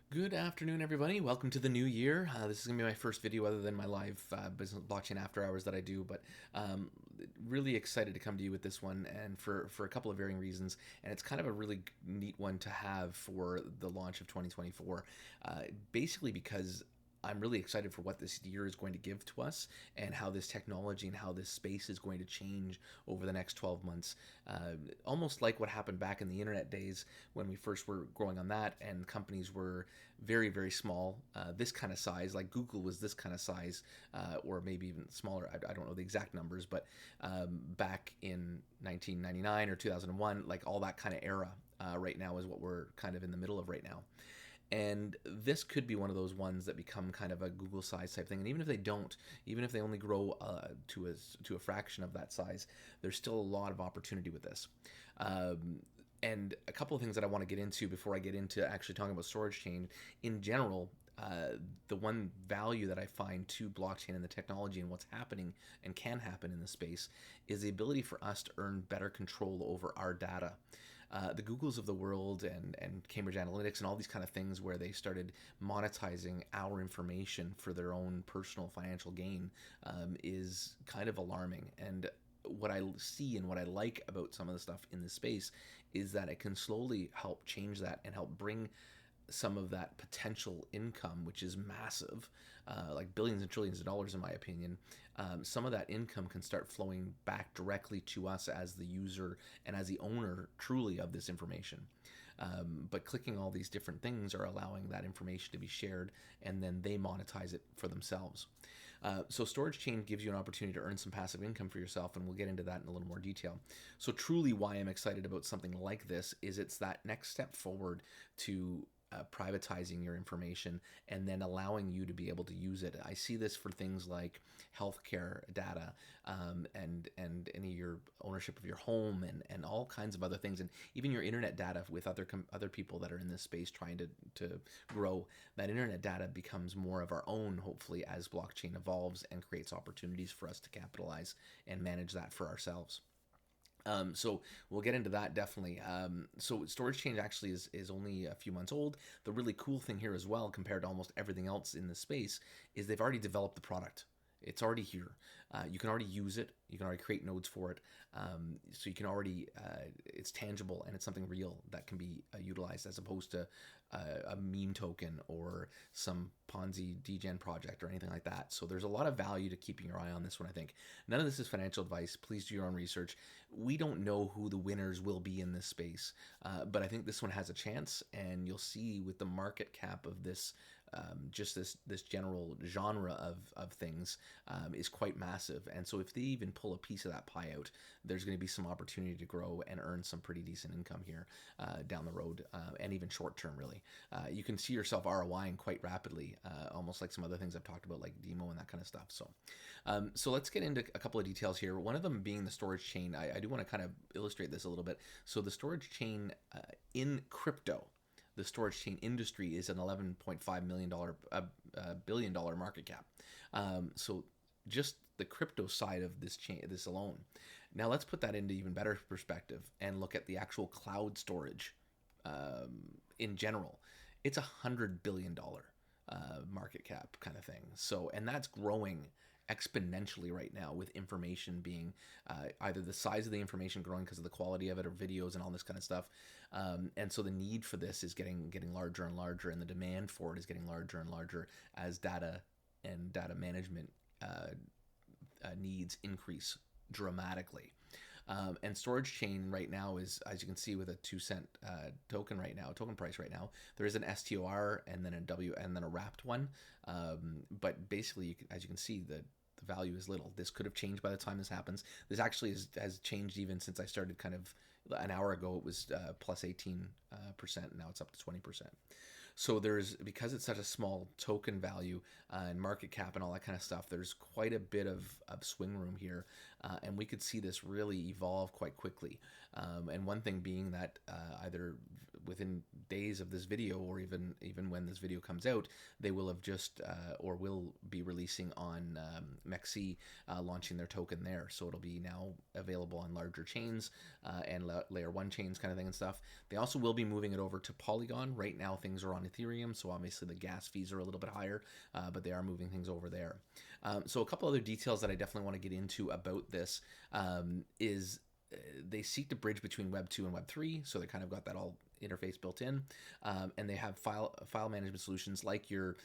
Good afternoon, everybody. Welcome to the new year. This is going to be my first video other than my live business blockchain after hours that I do, but um, really excited to come to you with this one and for a couple of varying reasons. And it's kind of a really neat one to have for the launch of 2024, uh, basically because I'm really excited for what this year is going to give to us and how this technology and how this space is going to change over the next 12 months. Almost like what happened back in the internet days when we first were growing on that and companies were very, very small, this kind of size, like Google was this kind of size, or maybe even smaller. I don't know the exact numbers, but back in 1999 or 2001, like all that kind of era right now is what we're kind of in the middle of right now. And this could be one of those ones that become kind of a Google size type thing. And even if they don't, even if they only grow to a fraction of that size, there's still a lot of opportunity with this. And a couple of things that I want to get into before I get into actually talking about storage chain in general. The one value that I find to blockchain and the technology and what's happening and can happen in the space is the ability for us to earn better control over our data. The Googles of the world and Cambridge Analytics and all these kind of things where they started monetizing our information for their own personal financial gain is kind of alarming. And what I see and what I like about some of the stuff in this space is that it can slowly help change that and help bring some of that potential income, which is massive, like billions and trillions of dollars, in my opinion. Some of that income can start flowing back directly to us as the user and as the owner truly of this information. But clicking all these different things are allowing that information to be shared and then they monetize it for themselves. So storage chain gives you an opportunity to earn some passive income for yourself, and we'll get into that in a little more detail. So truly why I'm excited about something like this is it's that next step forward to privatizing your information and then allowing you to be able to use it. I see this for things like healthcare data, and any of your ownership of your home and all kinds of other things, and even your internet data with other people that are in this space trying to grow. That internet data becomes more of our own, hopefully, as blockchain evolves and creates opportunities for us to capitalize and manage that for ourselves. So we'll get into that definitely. So storage change actually is only a few months old. The really cool thing here as well, compared to almost everything else in the space, is they've already developed the product. It's already here. You can already use it. You can already create nodes for it. So you can already, it's tangible and it's something real that can be utilized as opposed to a meme token or some Ponzi degen project or anything like that. So there's a lot of value to keeping your eye on this one, I think. None of this is financial advice. Please do your own research. We don't know who the winners will be in this space, but I think this one has a chance, and you'll see with the market cap of this, just this general genre of things is quite massive. And so if they even pull a piece of that pie out, there's going to be some opportunity to grow and earn some pretty decent income here down the road, and even short term, really. You can see yourself ROIing quite rapidly, almost like some other things I've talked about, like Demo and that kind of stuff. So let's get into a couple of details here. One of them being the storage chain. I do want to kind of illustrate this a little bit. So the storage chain in crypto, the storage chain industry is an $11.5 billion market cap. So just the crypto side of this chain, this alone. Now let's put that into even better perspective and look at the actual cloud storage in general. It's $100 billion market cap kind of thing. So, and that's growing exponentially right now with information being either the size of the information growing because of the quality of it or videos and all this kind of stuff. And so the need for this is getting larger and larger, and the demand for it is getting larger and larger as data and data management needs increase dramatically. And storage chain right now is, as you can see, with a 2 cent token right now, token price right now. There is an STOR and then a W and then a wrapped one. But basically, as you can see, the value is little. This could have changed by the time this happens. This actually has changed even since I started kind of an hour ago. It was plus 18%. Now it's up to 20%. So because it's such a small token value and market cap and all that kind of stuff, there's quite a bit of swing room here. And we could see this really evolve quite quickly. And one thing being that either within days of this video, or even when this video comes out, they will have just or will be releasing on MEXC, launching their token there. So it'll be now available on larger chains and layer 1 chains kind of thing and stuff. They also will be moving it over to Polygon. Right now things are on Ethereum, so obviously the gas fees are a little bit higher, but they are moving things over there. So a couple other details that I definitely want to get into about this is they seek to bridge between Web 2 and Web 3, so they kind of got that all interface built in, and they have file management solutions like your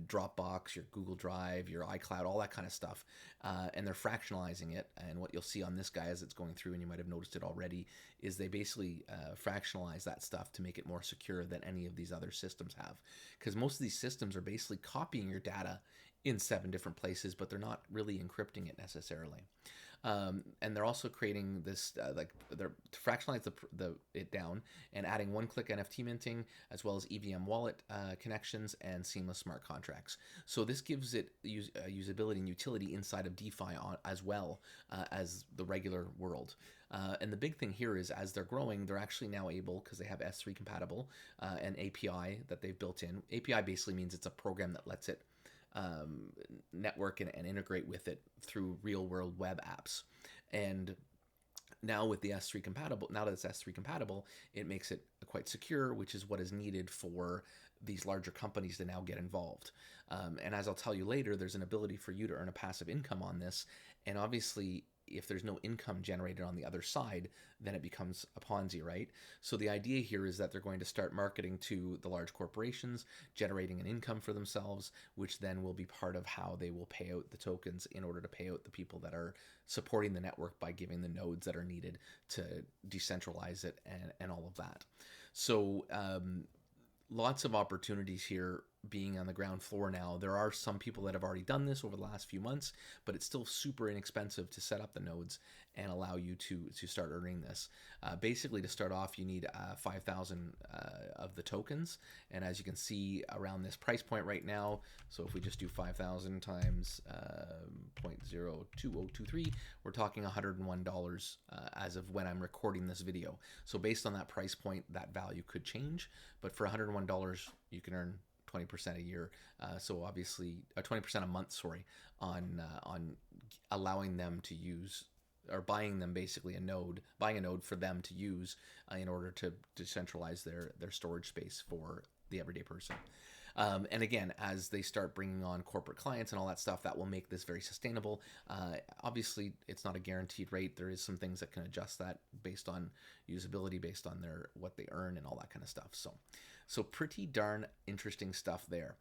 Dropbox, your Google Drive, your iCloud, all that kind of stuff, and they're fractionalizing it. And what you'll see on this guy as it's going through, and you might have noticed it already, is they basically fractionalize that stuff to make it more secure than any of these other systems have, because most of these systems are basically copying your data in 7 different places, but they're not really encrypting it necessarily. And they're also creating this, they're to fractionalize it down and adding one-click NFT minting, as well as EVM wallet connections and seamless smart contracts. So this gives it usability and utility inside of DeFi as well as the regular world. And the big thing here is, as they're growing, they're actually now able, because they have S3 compatible, an API that they've built in. API basically means it's a program that lets it network and integrate with it through real world web apps. And now with the S3 compatible, now that it's S3 compatible, it makes it quite secure, which is what is needed for these larger companies to now get involved. And as I'll tell you later, there's an ability for you to earn a passive income on this. And obviously, if there's no income generated on the other side, then it becomes a Ponzi, right? So the idea here is that they're going to start marketing to the large corporations, generating an income for themselves, which then will be part of how they will pay out the tokens in order to pay out the people that are supporting the network by giving the nodes that are needed to decentralize it and all of that. So lots of opportunities here being on the ground floor now. There are some people that have already done this over the last few months, but it's still super inexpensive to set up the nodes and allow you to start earning this. Basically, to start off, you need 5,000 of the tokens, and as you can see around this price point right now, so if we just do 5,000 times 0.02023, we're talking $101 as of when I'm recording this video. So based on that price point, that value could change, but for $101, you can earn 20% a year, so obviously 20% a month, sorry, on allowing them to use, or buying them basically buying a node for them to use in order to decentralize their storage space for the everyday person. And again, as they start bringing on corporate clients and all that stuff, that will make this very sustainable. Obviously, it's not a guaranteed rate. There is some things that can adjust that based on usability, based on what they earn and all that kind of stuff. So pretty darn interesting stuff there.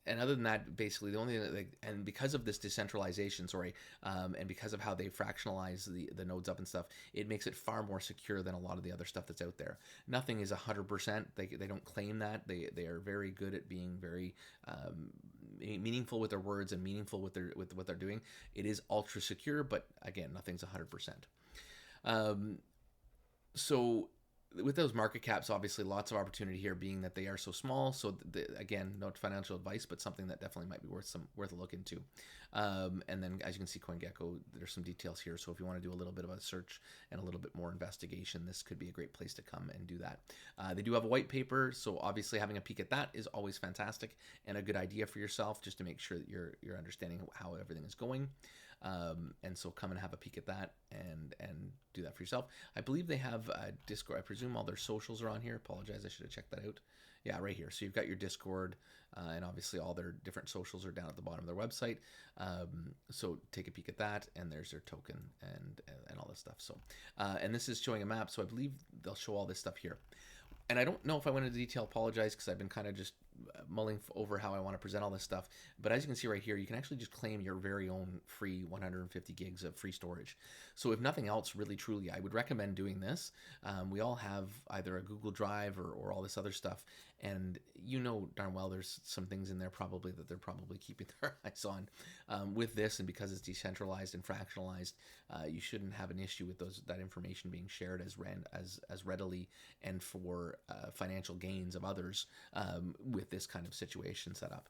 And other than that, basically the only, and because of this decentralization, and because of how they fractionalize the nodes up and stuff, it makes it far more secure than a lot of the other stuff that's out there. Nothing is 100%. They don't claim that. They are very good at being very meaningful with their words and meaningful with what they're doing. It is ultra secure, but again, nothing's 100%. So with those market caps, obviously lots of opportunity here, being that they are so small. So again, no financial advice, but something that definitely might be worth a look into. And then, as you can see, CoinGecko, there's some details here. So if you want to do a little bit of a search and a little bit more investigation, this could be a great place to come and do that. They do have a white paper, so obviously having a peek at that is always fantastic and a good idea for yourself, just to make sure that you're understanding how everything is going. And so come and have a peek at that and do that for yourself. I believe they have Discord. I presume all their socials are on here. Apologize, I should have checked that out. Yeah, right here. So you've got your Discord, and obviously all their different socials are down at the bottom of their website. So take a peek at that, and there's their token and all this stuff. So and this is showing a map, so I believe they'll show all this stuff here. And I don't know if I went into detail, apologize, because I've been kind of just mulling over how I want to present all this stuff. But as you can see right here, you can actually just claim your very own free 150 gigs of free storage. So if nothing else, really, truly, I would recommend doing this. We all have either a Google Drive or all this other stuff. And you know darn well there's some things in there probably that they're probably keeping their eyes on. With this, and because it's decentralized and fractionalized, you shouldn't have an issue with that information being shared as readily and for financial gains of others with this kind of situation set up.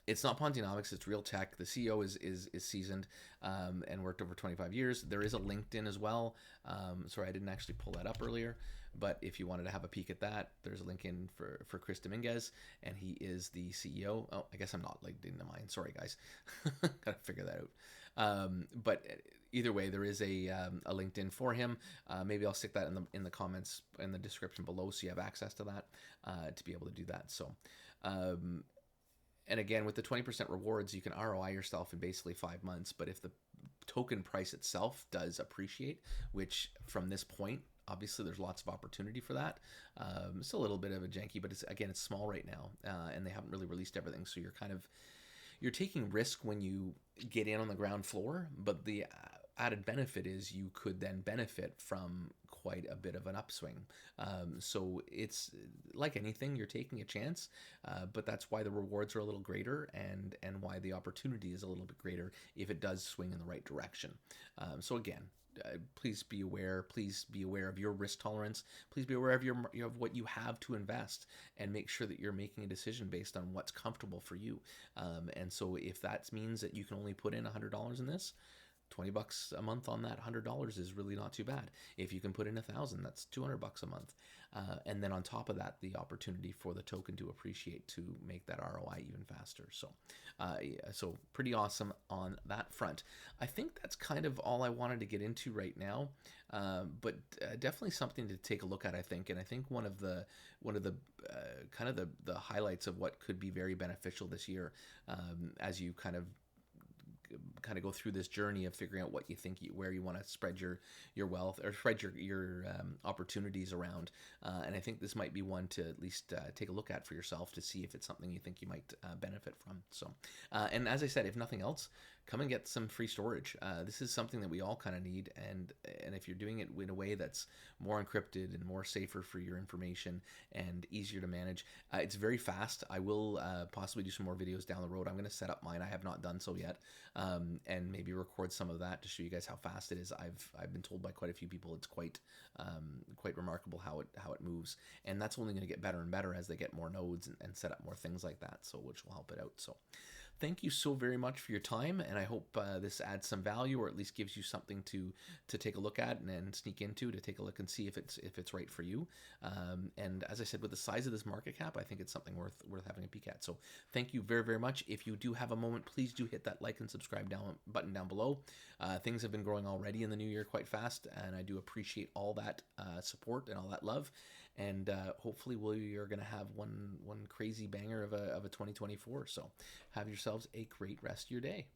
It's not Pontonomics. It's real tech. The CEO is seasoned and worked over 25 years. There is a LinkedIn as well. Sorry, I didn't actually pull that up earlier, but if you wanted to have a peek at that, there's a link in for Chris Dominguez, and he is the CEO. Oh, I guess I'm not linked into mine. Sorry, guys. Gotta figure that out. But either way, there is a LinkedIn for him. Maybe I'll stick that in the comments in the description below, so you have access to that to be able to do that. So. And again, with the 20% rewards, you can ROI yourself in basically 5 months. But if the token price itself does appreciate, which from this point, obviously there's lots of opportunity for that. It's a little bit of a janky, but it's small right now, and they haven't really released everything. So you're taking risk when you get in on the ground floor, but the added benefit is you could then benefit from quite a bit of an upswing. So it's like anything, you're taking a chance, but that's why the rewards are a little greater, and why the opportunity is a little bit greater if it does swing in the right direction. So again, please be aware. Please be aware of your risk tolerance. Please be aware of what you have to invest, and make sure that you're making a decision based on what's comfortable for you. And so if that means that you can only put in $100 in this, $20 a month on that $100 is really not too bad. If you can put in 1,000, that's $200 a month, and then on top of that, the opportunity for the token to appreciate to make that ROI even faster. So, so pretty awesome on that front. I think that's kind of all I wanted to get into right now, but definitely something to take a look at. I think, and I think one of the kind of the highlights of what could be very beneficial this year, as you kind of go through this journey of figuring out what you think where you want to spread your wealth, or spread your opportunities around, and I think this might be one to at least take a look at for yourself to see if it's something you think you might benefit from. So and as I said, if nothing else, come and get some free storage. This is something that we all kind of need, and if you're doing it in a way that's more encrypted and more safer for your information and easier to manage, it's very fast. I will possibly do some more videos down the road. I'm going to set up mine. I have not done so yet, and maybe record some of that to show you guys how fast it is. I've been told by quite a few people it's quite remarkable how it moves, and that's only going to get better and better as they get more nodes and set up more things like that. So which will help it out. So thank you so very much for your time, and I hope this adds some value, or at least gives you something to take a look at and sneak into, to take a look and see if it's right for you. And as I said, with the size of this market cap, I think it's something worth having a peek at. So thank you very, very much. If you do have a moment, please do hit that like and subscribe button down below. Things have been growing already in the new year quite fast, and I do appreciate all that support and all that love. And hopefully we are going to have one crazy banger of a 2024. So have yourselves a great rest of your day.